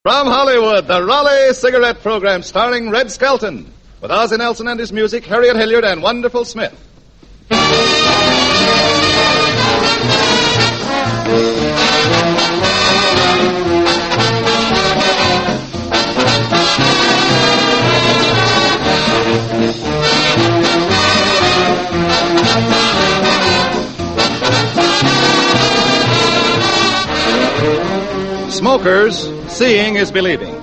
From Hollywood, the Raleigh Cigarette Program starring Red Skelton, with Ozzie Nelson and his music, Harriet Hilliard and Wonderful Smith. Smokers, seeing is believing.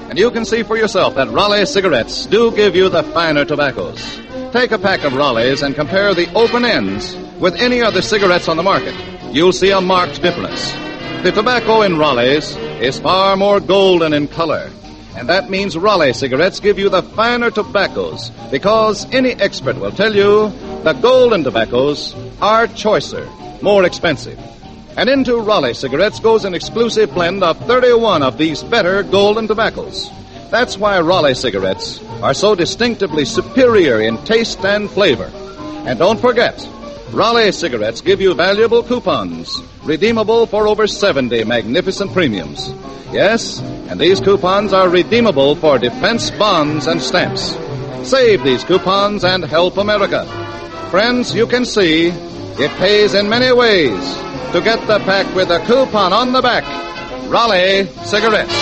And you can see for yourself that Raleigh cigarettes do give you the finer tobaccos. Take a pack of Raleighs and compare the open ends with any other cigarettes on the market. You'll see a marked difference. The tobacco in Raleighs is far more golden in color. And that means Raleigh cigarettes give you the finer tobaccos, because any expert will tell you the golden tobaccos are choicer, more expensive. And into Raleigh cigarettes goes an exclusive blend of 31 of these better golden tobaccos. That's why Raleigh cigarettes are so distinctively superior in taste and flavor. And don't forget, Raleigh cigarettes give you valuable coupons, redeemable for over 70 magnificent premiums. Yes, and these coupons are redeemable for defense bonds and stamps. Save these coupons and help America. Friends, you can see it pays in many ways to get the pack with a coupon on the back. Raleigh cigarettes.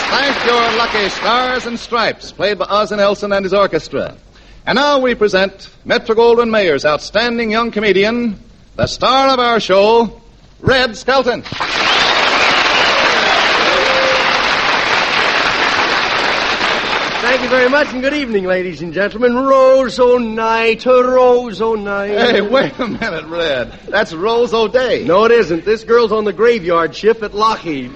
Thank Your Lucky Stars and Stripes, played by Ozzie Nelson and his orchestra. And now we present Metro-Goldwyn-Mayer's outstanding young comedian, the star of our show, Red Skelton. Thank you very much, and good evening, ladies and gentlemen. Rose O'Night, Rose O'Night. Hey, wait a minute, Red. That's Rose O'Day. No, it isn't. This girl's on the graveyard shift at Lockheed.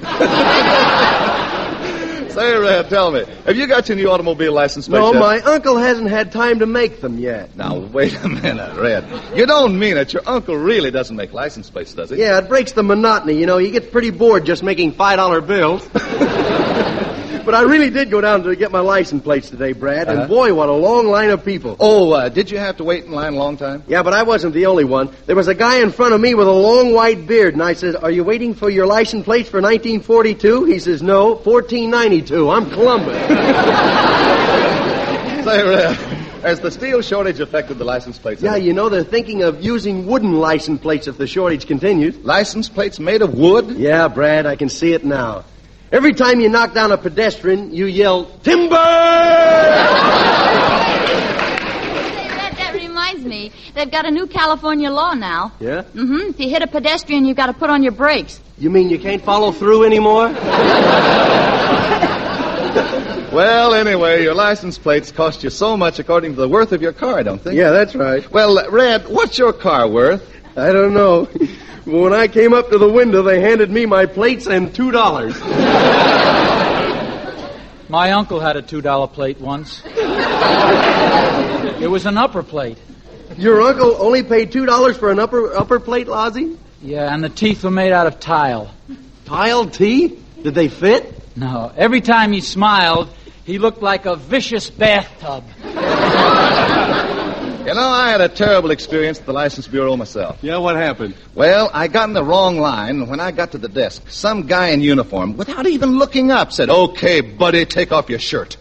Say, Red, tell me, have you got your new automobile license plate No, yet? my uncle hasn't had time to make them yet. Now, wait a minute, Red. You don't mean it. Your uncle really doesn't make license plates, does he? Yeah, it breaks the monotony. You know, you get pretty bored just making $5 bills. But I really did go down to get my license plates today, Brad, and boy, what a long line of people. Oh, did you have to wait in line a long time? Yeah, but I wasn't the only one. There was a guy in front of me with a long white beard, and I said, "Are you waiting for your license plates for 1942? He says, "No, 1492. I'm Columbus." Say, Red, has the steel shortage affected the license plates? Yeah, you know, they're thinking of using wooden license plates if the shortage continues. License plates made of wood? Yeah, Brad, I can see it now. Every time you knock down a pedestrian, you yell, "Timber!" That reminds me. They've got a new California law now. Yeah? Mm-hmm. If you hit a pedestrian, you've got to put on your brakes. You mean you can't follow through anymore? Well, anyway, your license plates cost you so much according to the worth of your car, don't they? Yeah, that's right. Well, Red, what's your car worth? I don't know. When I came up to the window, they handed me my plates and $2. My uncle had a $2 plate once. It was an upper plate. Your uncle only paid $2 for an upper plate, Lozzie? Yeah, and the teeth were made out of tile. Tile teeth? Did they fit? No, every time he smiled, he looked like a vicious bathtub. You know, I had a terrible experience at the License Bureau myself. Yeah, what happened? Well, I got in the wrong line, and when I got to the desk, some guy in uniform, without even looking up, said, "Okay, buddy, take off your shirt."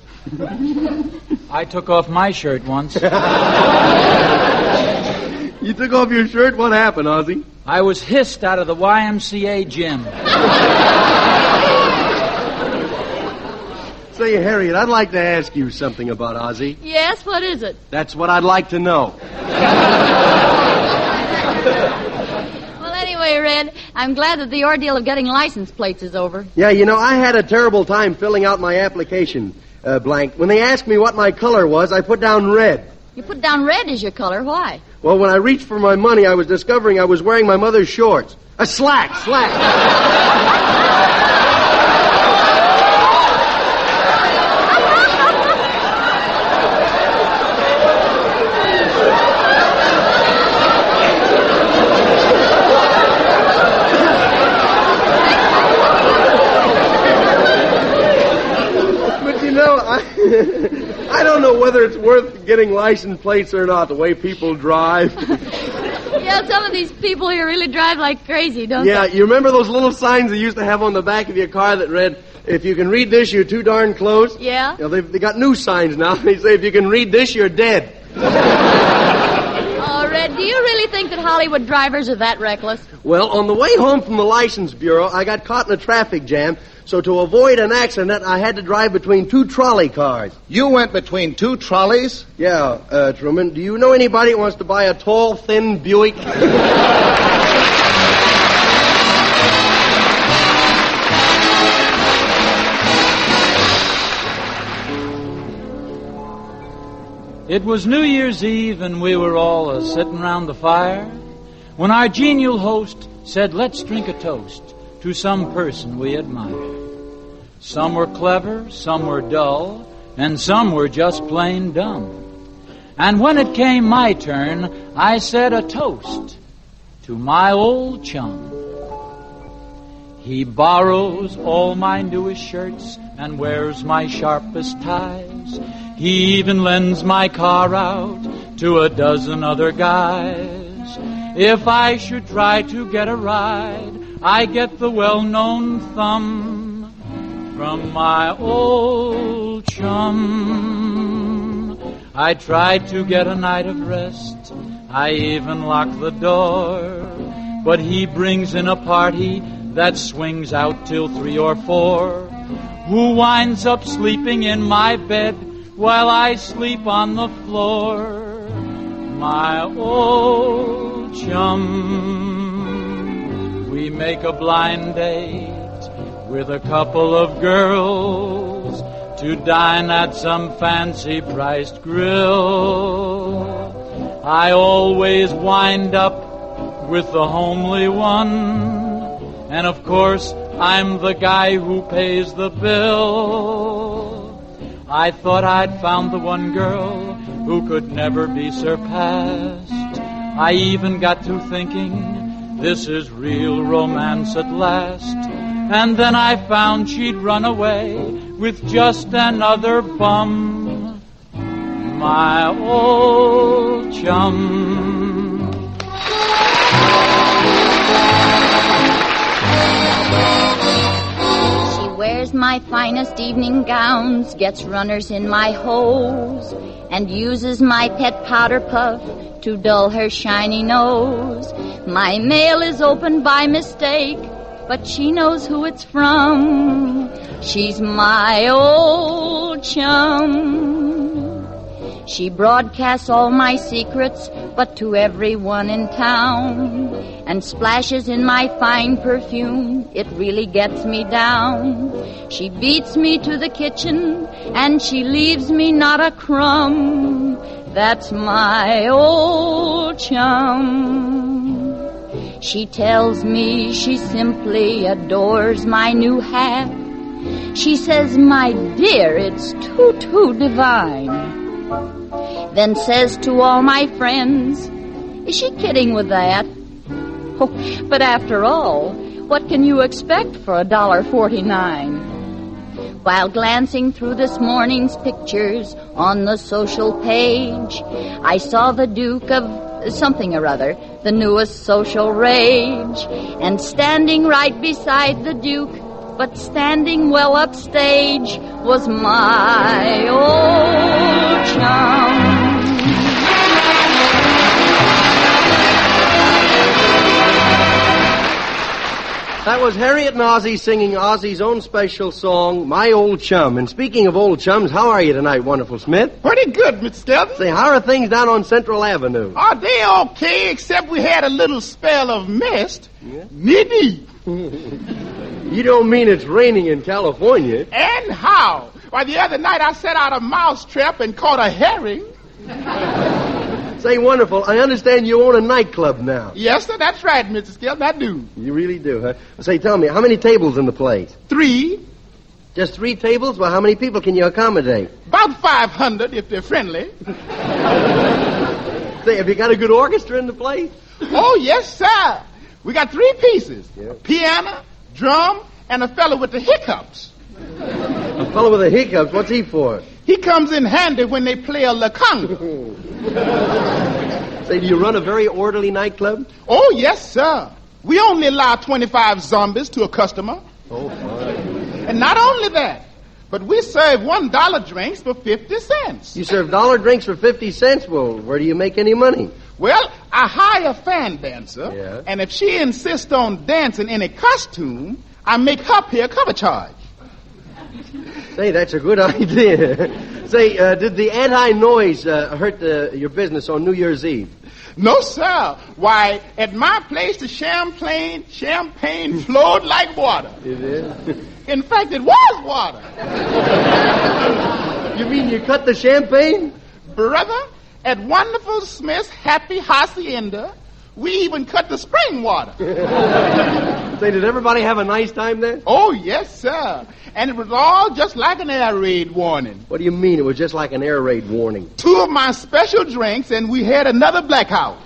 I took off my shirt once. You took off your shirt? What happened, Ozzie? I was hissed out of the YMCA gym. Say, Harriet, I'd like to ask you something about Ozzie. Yes, what is it? That's what I'd like to know. Well, anyway, Red, I'm glad that the ordeal of getting license plates is over. Yeah, you know, I had a terrible time filling out my application blank. When they asked me what my color was, I put down red. You put down red as your color. Why? Well, when I reached for my money, I was discovering I was wearing my mother's shorts. Slack. whether it's worth getting license plates or not, the way people drive. Yeah, some of these people here really drive like crazy, don't Yeah, they? you remember those little signs they used to have on the back of your car that read, if you can read this, you're too darn close? Yeah? You know, they got new signs now. They say, if you can read this, you're dead. Oh, Red, do you really think that Hollywood drivers are that reckless? Well, on the way home from the license bureau, I got caught in a traffic jam, so to avoid an accident, I had to drive between two trolley cars. You went between two trolleys? Yeah, Truman, do you know anybody who wants to buy a tall, thin Buick? It was New Year's Eve and we were all sitting round the fire when our genial host said, let's drink a toast to some person we admire. Some were clever, some were dull, and some were just plain dumb. And when it came my turn, I said a toast to my old chum. He borrows all my newest shirts and wears my sharpest ties. He even lends my car out to a dozen other guys. If I should try to get a ride, I get the well-known thumb from my old chum. I tried to get a night of rest. I even locked the door. But he brings in a party that swings out till 3 or 4, who winds up sleeping in my bed while I sleep on the floor. My old chum. We make a blind date with a couple of girls to dine at some fancy-priced grill. I always wind up with the homely one, and of course I'm the guy who pays the bill. I thought I'd found the one girl who could never be surpassed. I even got to thinking, this is real romance at last. And then I found she'd run away with just another bum. My old chum. She wears my finest evening gowns, gets runners in my hose, and uses my pet powder puff to dull her shiny nose. My mail is opened by mistake, but she knows who it's from. She's my old chum. She broadcasts all my secrets, but to everyone in town, and splashes in my fine perfume. It really gets me down. She beats me to the kitchen, and she leaves me not a crumb. That's my old chum. She tells me she simply adores my new hat. She says, my dear, it's too divine. Then says to all my friends, is she kidding with that? Oh, but after all, what can you expect for $1.49? While glancing through this morning's pictures on the social page, I saw the Duke of something or other, the newest social rage, and standing right beside the Duke, but standing well upstage, was my old chum. That was Harriet and Ozzie singing Ozzy's own special song, My Old Chum. And speaking of old chums, how are you tonight, Wonderful Smith? Pretty good, Mr. Skelton. Say, how are things down on Central Avenue? Are they okay, except we had a little spell of mist? Yeah. Knee-deep. You don't mean it's raining in California? And how? Why, the other night I set out a mousetrap and caught a herring. Say, Wonderful, I understand you own a nightclub now. Yes, sir, that's right, Mr. Skelton, I do. You really do, huh? Say, tell me, how many tables in the place? 3. Just 3 tables? Well, how many people can you accommodate? About 500 if they're friendly. Say, have you got a good orchestra in the place? Oh, yes, sir. We got 3 pieces. Yeah. A piano, drum, and a fellow with the hiccups. A fellow with the hiccups, what's he for? He comes in handy when they play a la conga. Say, do you run a very orderly nightclub? Oh, yes, sir. We only allow 25 zombies to a customer. Oh, fine. And not only that, but we serve $1 drinks for 50 cents. You serve dollar drinks for 50 cents? Well, where do you make any money? Well, I hire a fan dancer, Yeah. and if she insists on dancing in a costume, I make her pay a cover charge. Say, that's a good idea. Say, did the anti-noise hurt your business on New Year's Eve? No, sir. Why, at my place, the champagne flowed like water. It is? In fact, it was water. You mean you cut the champagne? Brother, at Wonderful Smith's Happy Hacienda, we even cut the spring water. Say, did everybody have a nice time there? Oh, yes, sir. And it was all just like an air raid warning. What do you mean it was just like an air raid warning? 2 of my special drinks, and we had another blackout.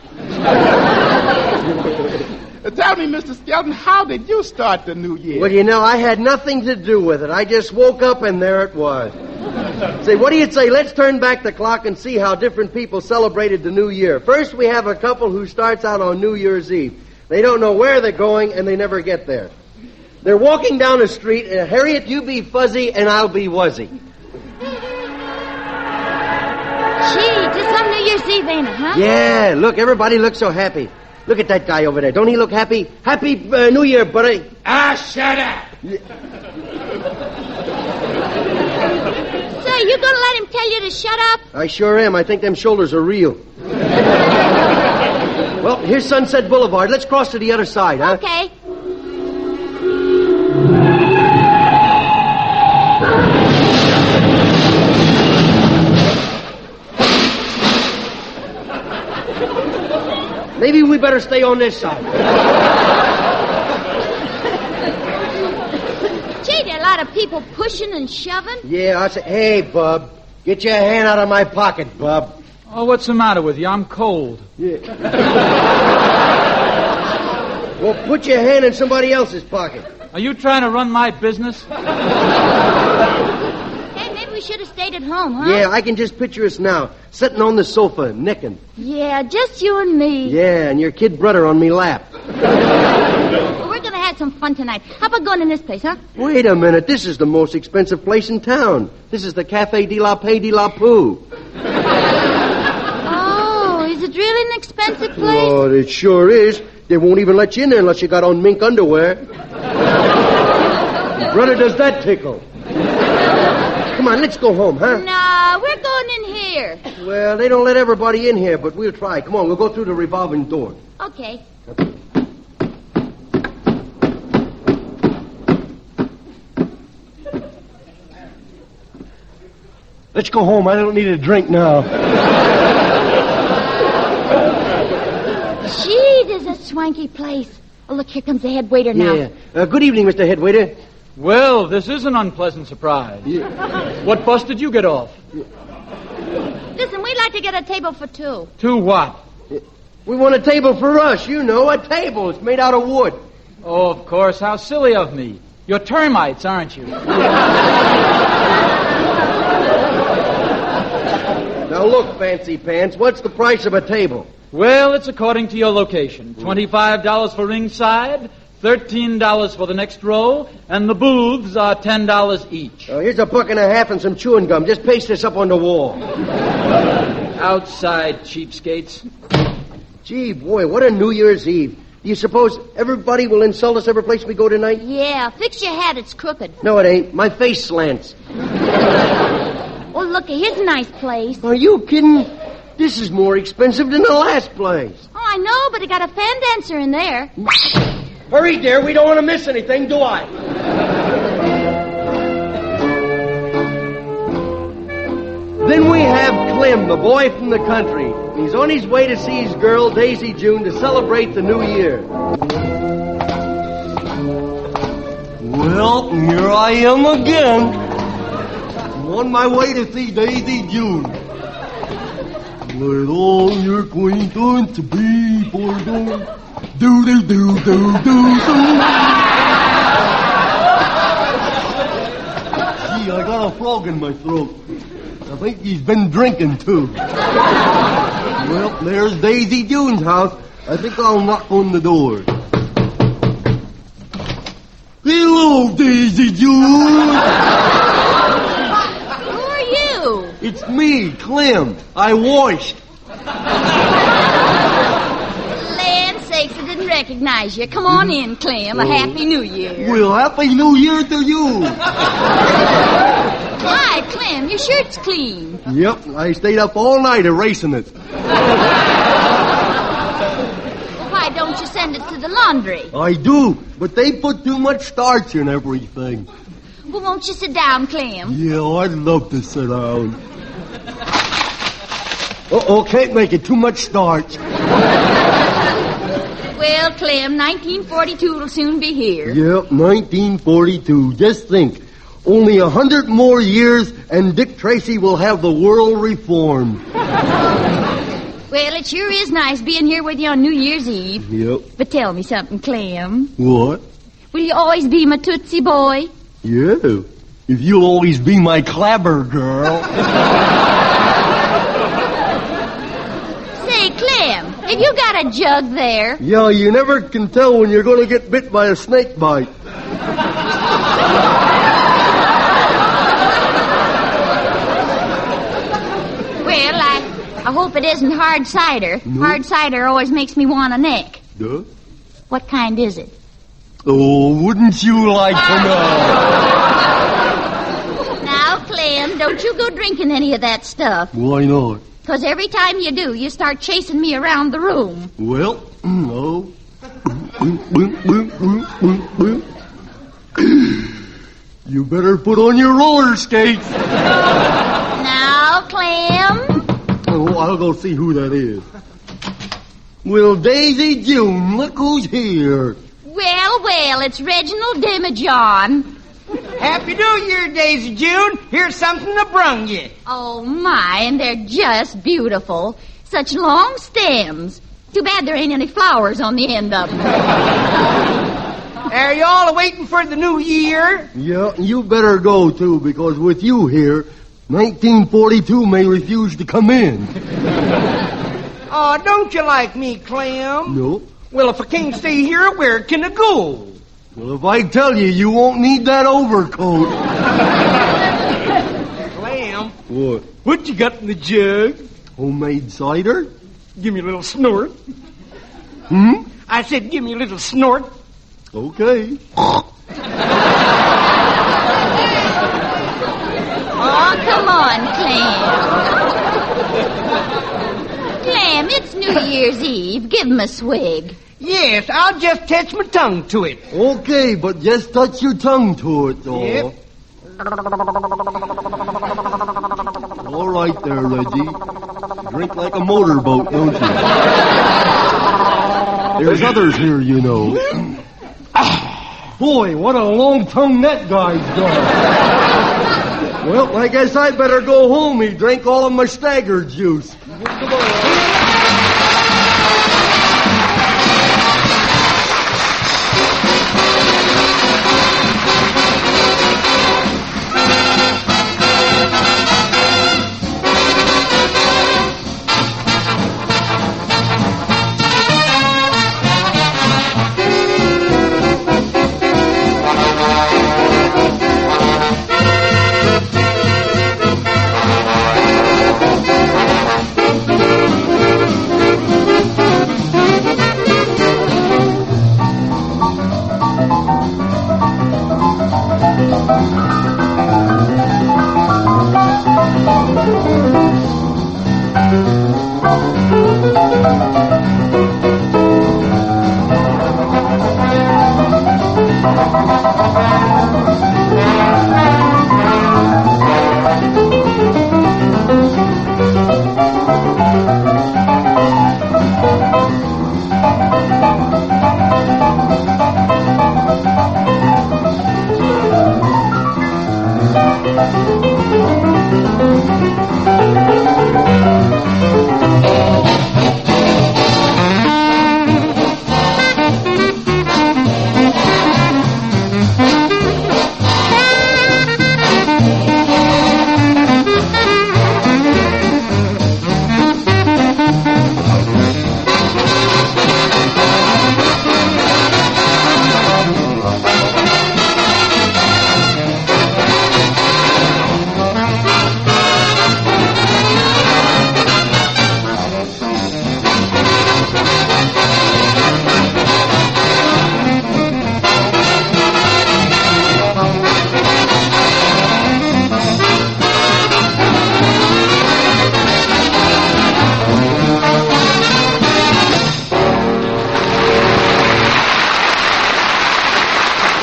Tell me, Mr. Skelton, how did you start the new year? Well, you know, I had nothing to do with it. I just woke up and there it was. Say, what do you say? Let's turn back the clock and see how different people celebrated the new year. First, we have a couple who starts out on New Year's Eve. They don't know where they're going, and they never get there. They're walking down the street, and Harriet, you be fuzzy, and I'll be wuzzy. Gee, just some New Year's Eve, ain't it, huh? Yeah, look, everybody looks so happy. Look at that guy over there. Don't he look happy? Happy New Year, buddy. Ah, shut up. Say, you gonna let him tell you to shut up? I sure am. I think them shoulders are real. Well, here's Sunset Boulevard. Let's cross to the other side, huh? Okay. Maybe we better stay on this side. Gee, there are a lot of people pushing and shoving. Yeah, I say, hey, bub, get your hand out of my pocket, bub. Oh, what's the matter with you? I'm cold. Yeah. Well, put your hand in somebody else's pocket. Are you trying to run my business? Hey, maybe we should have stayed at home, huh? Yeah, I can just picture us now, sitting on the sofa, necking. Yeah, just you and me. Yeah, and your kid brother on me lap. Well, we're gonna have some fun tonight. How about going in this place, huh? Wait a minute, this is the most expensive place in town. This is the Café de la Paix de la Pooh. Oh, is it really an expensive place? Oh, it sure is. They won't even let you in there unless you got on mink underwear. Brother, does that tickle? Come on, let's go home, huh? No, we're going in here. Well, they don't let everybody in here, but we'll try. Come on, we'll go through the revolving door. Okay. Let's go home. I don't need a drink now. Gee, this is a swanky place. Oh, look, here comes the head waiter now. Yeah. Good evening, Mr. Head Waiter. Well, this is an unpleasant surprise. Yeah. What bus did you get off? Listen, we'd like to get a table for 2. To what? We want a table for us, you know, a table. It's made out of wood. Oh, of course. How silly of me. You're termites, aren't you? Now look, Fancy Pants, what's the price of a table? Well, it's according to your location. $25 for ringside, $13 for the next row, and the booths are $10 each. Oh, here's $1.50 and some chewing gum. Just paste this up on the wall. Outside, cheapskates. Gee, boy, what a New Year's Eve. Do you suppose everybody will insult us every place we go tonight? Yeah, fix your hat. It's crooked. No, it ain't. My face slants. Oh, look, here's a nice place. Are you kidding? This is more expensive than the last place. Oh, I know, but it got a fan dancer in there. Hurry, dear. We don't want to miss anything, do I? Then we have Clem, the boy from the country. He's on his way to see his girl, Daisy June, to celebrate the new year. Well, here I am again. I'm on my way to see Daisy June. Let all your acquaintance be for do. Do do do do do do. Gee, I got a frog in my throat. I think he's been drinking, too. Well, there's Daisy June's house. I think I'll knock on the door. Hello, Daisy June. Who are you? It's me, Clem. I washed. Land sakes, I didn't recognize you. Come on in, Clem. A Happy New Year. Well, Happy New Year to you. Why, Clem, your shirt's clean. Yep, I stayed up all night erasing it. Why don't you send it to the laundry? I do, but they put too much starch in everything. Well, won't you sit down, Clem? Yeah, I'd love to sit down. Uh-oh, can't make it. Too much starch. Well, Clem, 1942 will soon be here. Yep, 1942. Just think. Only 100 more years and Dick Tracy will have the world reformed. Well, it sure is nice being here with you on New Year's Eve. Yep. But tell me something, Clem. What? Will you always be my Tootsie boy? Yeah. If you'll always be my clabber girl. Say, Clem, have you got a jug there? Yeah, you never can tell when you're going to get bit by a snake bite. Well, I hope it isn't hard cider. No. Hard cider always makes me want a neck. Duh? What kind is it? Oh, wouldn't you like to know? Now, Clem, don't you go drinking any of that stuff. Why not? Because every time you do, you start chasing me around the room. Well, no. You better put on your roller skates. Now, Clem. Oh, I'll go see who that is. Well, Daisy June, look who's here. Well, it's Reginald Demijohn. Happy New Year, Daisy June. Here's something I brung you. Oh, my, and they're just beautiful. Such long stems. Too bad there ain't any flowers on the end of them. Are you all waiting for the new year? Yeah, you better go, too, because with you here, 1942 may refuse to come in. Oh, don't you like me, Clem? No. Well, if I can't stay here, where can I go? Well, if I tell you, you won't need that overcoat. Clem, What? what you got in the jug? Homemade cider? Give me a little snort. Hmm? I said give me a little snort. Okay. Oh, come on, Clem. Clem, it's New Year's Eve. Give him a swig. Yes, I'll just touch my tongue to it. Okay, but just touch your tongue to it, though. Yep. All right there, Reggie. Drink like a motorboat, don't you? There's others here, you know. Boy, what a long tongue that guy's got. Well, I guess I better go home. He drank all of my stagger juice.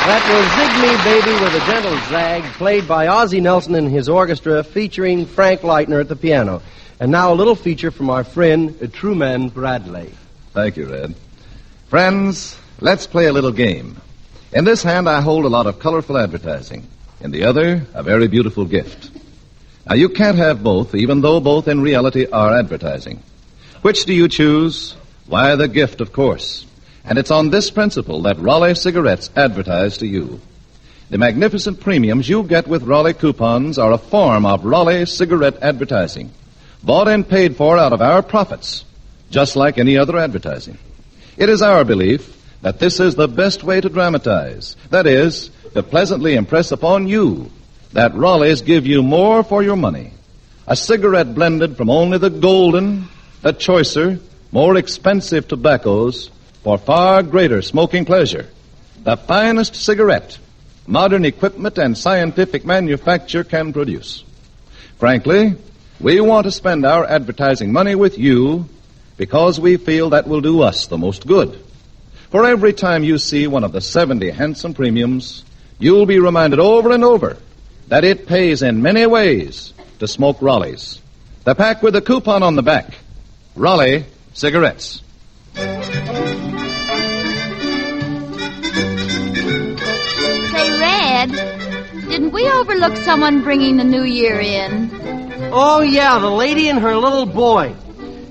That was Zig Me Baby with a gentle zag, played by Ozzie Nelson and his orchestra, featuring Frank Leitner at the piano. And now a little feature from our friend, Truman Bradley. Thank you, Red. Friends, let's play a little game. In this hand, I hold a lot of colorful advertising. In the other, a very beautiful gift. Now, you can't have both, even though both in reality are advertising. Which do you choose? Why, the gift, of course. And it's on this principle that Raleigh cigarettes advertise to you. The magnificent premiums you get with Raleigh coupons are a form of Raleigh cigarette advertising, bought and paid for out of our profits, just like any other advertising. It is our belief that this is the best way to dramatize. That is, to pleasantly impress upon you that Raleighs give you more for your money. A cigarette blended from only the golden, the choicer, more expensive tobaccos for far greater smoking pleasure. The finest cigarette modern equipment and scientific manufacture can produce. Frankly, we want to spend our advertising money with you because we feel that will do us the most good. For every time you see one of the 70 handsome premiums, you'll be reminded over and over that it pays in many ways to smoke Raleighs. The pack with the coupon on the back. Raleigh cigarettes. Didn't we overlook someone bringing the new year in? Oh, yeah, the lady and her little boy.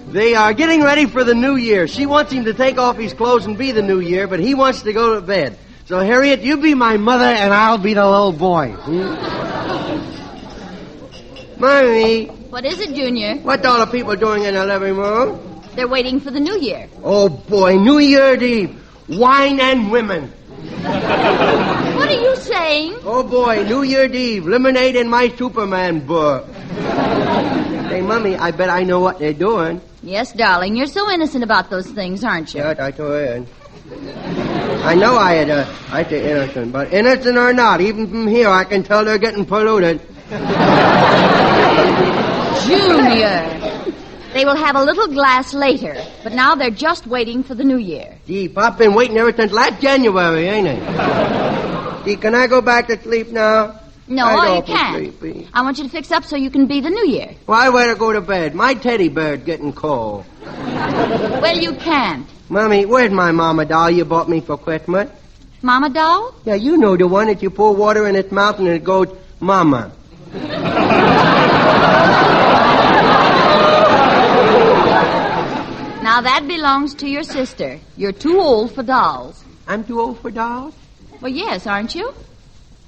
They are getting ready for the new year. She wants him to take off his clothes and be the new year, but he wants to go to bed. So, Harriet, you be my mother and I'll be the little boy. Mommy. What is it, Junior? What are all the people doing in the living room? They're waiting for the new year. Oh, boy, New Year's Eve. Wine and women. What are you saying? Oh, boy, New Year's Eve. Lemonade in my Superman book. Hey, Mommy, I bet I know what they're doing. Yes, darling. You're so innocent about those things, aren't you? Yeah, I told her. I know I say innocent, but innocent or not, even from here I can tell they're getting polluted. Junior, they will have a little glass later, but now they're just waiting for the new year. Gee, Pop been waiting ever since last January, ain't it? Gee, can I go back to sleep now? No, you can't. I want you to fix up so you can be the new year. Why would I go to bed? My teddy bear's getting cold. Well, you can't. Mommy, where's my mama doll you bought me for Christmas? Mama doll? Yeah, you know the one that you pour water in its mouth and it goes, Mama. Now that belongs to your sister. You're too old for dolls. I'm too old for dolls? Well, yes, aren't you?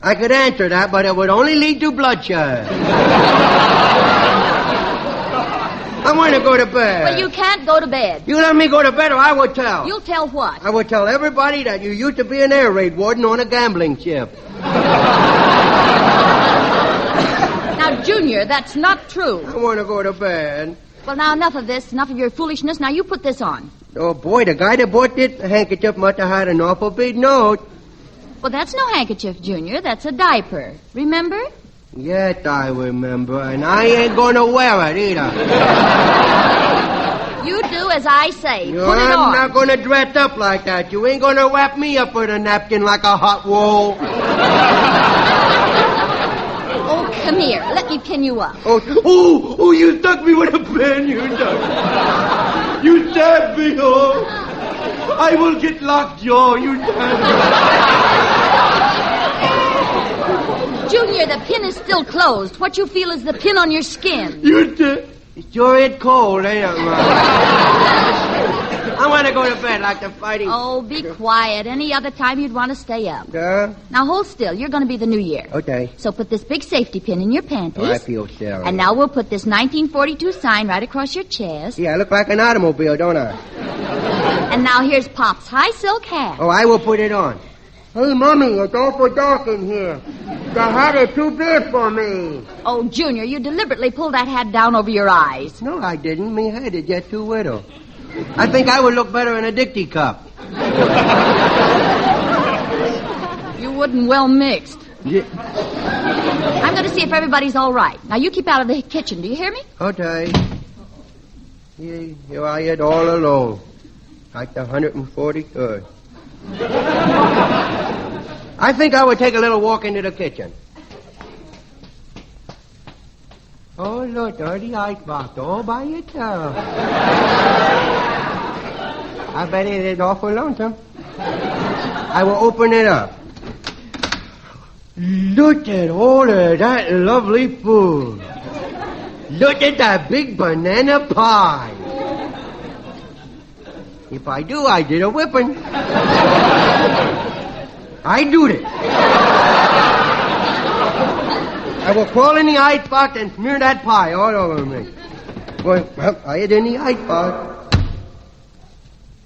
I could answer that, but it would only lead to bloodshed. I want to go to bed. Well, you can't go to bed. You let me go to bed or I will tell. You'll tell what? I will tell everybody that you used to be an air raid warden on a gambling ship. Now, Junior, that's not true. I want to go to bed. Well, now, enough of this, enough of your foolishness. Now, you put this on. Oh, boy, the guy that bought this handkerchief must have had an awful big note. Well, that's no handkerchief, Junior. That's a diaper. Remember? Yes, I remember, and I ain't going to wear it either. You do as I say. Put it I'm on. not going to dress up like that. You ain't going to wrap me up with a napkin like a hot roll. Oh, come here. Let me pin you up. Oh, you stuck me with a pin, you stuck. You stabbed me, oh. I will get lockjaw, you stabbed me. Junior, the pin is still closed. What you feel is the pin on your skin. It's sure it's cold, ain't it, Mom? I want to go to bed like the fighting... Oh, be quiet. Any other time you'd want to stay up. Yeah? Now, hold still. You're going to be the new year. Okay. So put this big safety pin in your panties. Oh, I feel sorry. And now we'll put this 1942 sign right across your chest. Yeah, I look like an automobile, don't I? And now here's Pop's high silk hat. Oh, I will put it on. Hey, Mommy, it's awful dark in here. The hat is too big for me. Oh, Junior, you deliberately pulled that hat down over your eyes. No, I didn't. Me head is just too little. I think I would look better in a Dixie cup. You wouldn't well mixed. Yeah. I'm going to see if everybody's all right. Now, you keep out of the kitchen. Do you hear me? Okay. Here I am all alone. Like the 143rd. I think I would take a little walk into the kitchen. Oh, look, there's the icebox all by itself. I bet it is awful lonesome. I will open it up. Look at all of that lovely food. Look at that big banana pie. If I do, I did a whipping. I do it. I will crawl in the icebox and smear that pie all over me. Well, I hid in the icebox.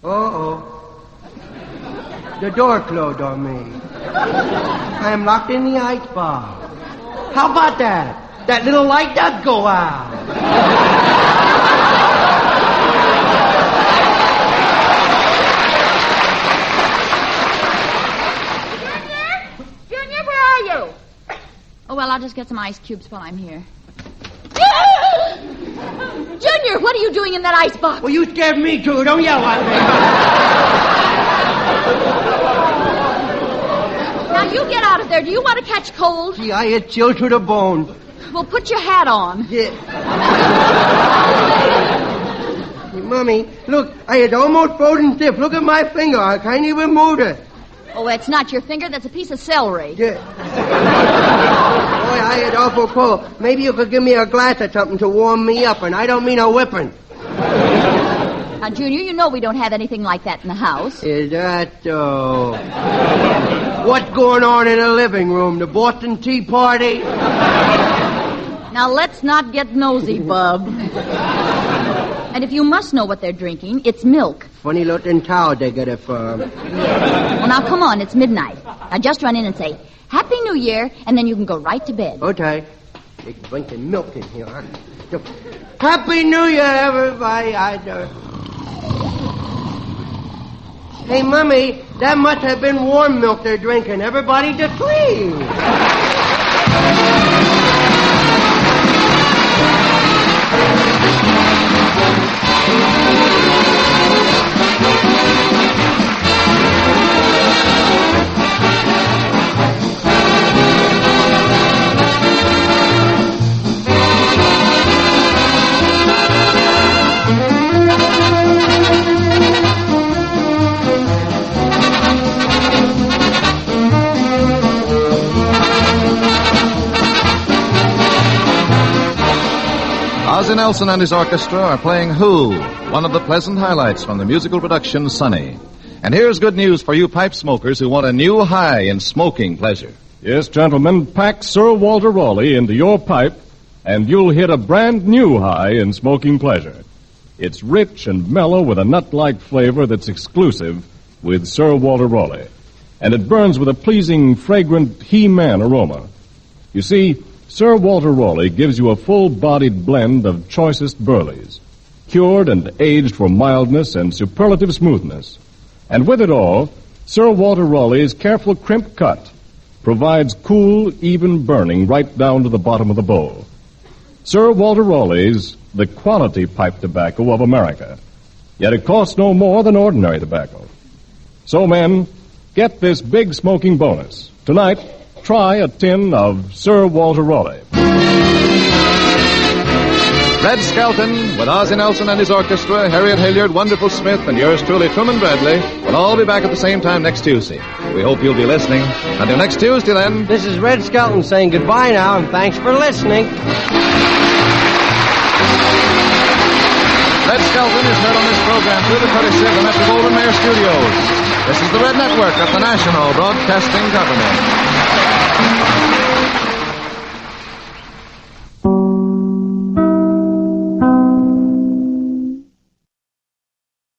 Uh-oh. The door closed on me. I am locked in the icebox. How about that? That little light does go out. Junior, where are you? Oh, well, I'll just get some ice cubes while I'm here. Junior, what are you doing in that icebox? Well, you scared me, too. Don't yell at me. Now, you get out of there. Do you want to catch cold? Gee, I had chilled to the bone. Well, put your hat on. Yeah. Hey, Mommy, look, I had almost frozen stiff. Look at my finger. I can't even move it. Oh, it's not your finger. That's a piece of celery. Yeah. Boy, I had awful cold. Maybe you could give me a glass of something to warm me up, and I don't mean a whipping. Now, Junior, you know we don't have anything like that in the house. Is that so? What's going on in the living room? The Boston Tea Party? Now, let's not get nosy, Bub. And if you must know what they're drinking, it's milk. Funny looking cow they get it from. Well, now, come on. It's midnight. Now, just run in and say, Happy New Year, and then you can go right to bed. Okay. Big drinking milk in here. Happy New Year, everybody. Hey, Mummy, that must have been warm milk they're drinking. Everybody to sleep. Ozzie Nelson and his orchestra are playing Who, one of the pleasant highlights from the musical production Sunny. And here's good news for you pipe smokers who want a new high in smoking pleasure. Yes, gentlemen, pack Sir Walter Raleigh into your pipe, and you'll hit a brand new high in smoking pleasure. It's rich and mellow with a nut-like flavor that's exclusive with Sir Walter Raleigh. And it burns with a pleasing, fragrant He-Man aroma. You see, Sir Walter Raleigh gives you a full-bodied blend of choicest burleys, cured and aged for mildness and superlative smoothness. And with it all, Sir Walter Raleigh's careful crimp cut provides cool, even burning right down to the bottom of the bowl. Sir Walter Raleigh's the quality pipe tobacco of America, yet it costs no more than ordinary tobacco. So, men, get this big smoking bonus. Tonight, try a tin of Sir Walter Raleigh. Red Skelton, with Ozzie Nelson and his orchestra, Harriet Hilliard, Wonderful Smith, and yours truly, Truman Bradley, will all be back at the same time next Tuesday. We hope you'll be listening. Until next Tuesday, then. This is Red Skelton saying goodbye now, and thanks for listening. Red Skelton is heard on this program through the courtesy of the Metro-Goldwyn-Mayer Studios. This is the Red Network of the National Broadcasting Company.